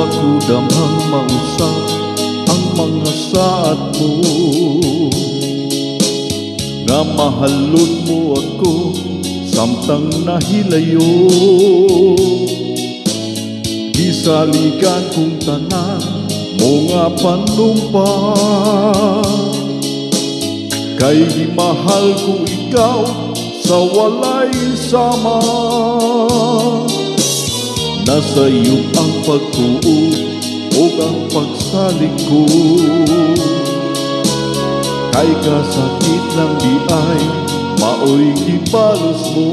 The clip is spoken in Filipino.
ako damang mausap ang mga saad mo, nga mahalon mo ako samtang nahilayo. Gisaligan kong tanan mo nga panumpa, kay mahal ko ikaw sa walay sama. Nasa iyo ang pagtuo o ang pagsalig ko, kay kasakit lang di ay maoy gibalos mo.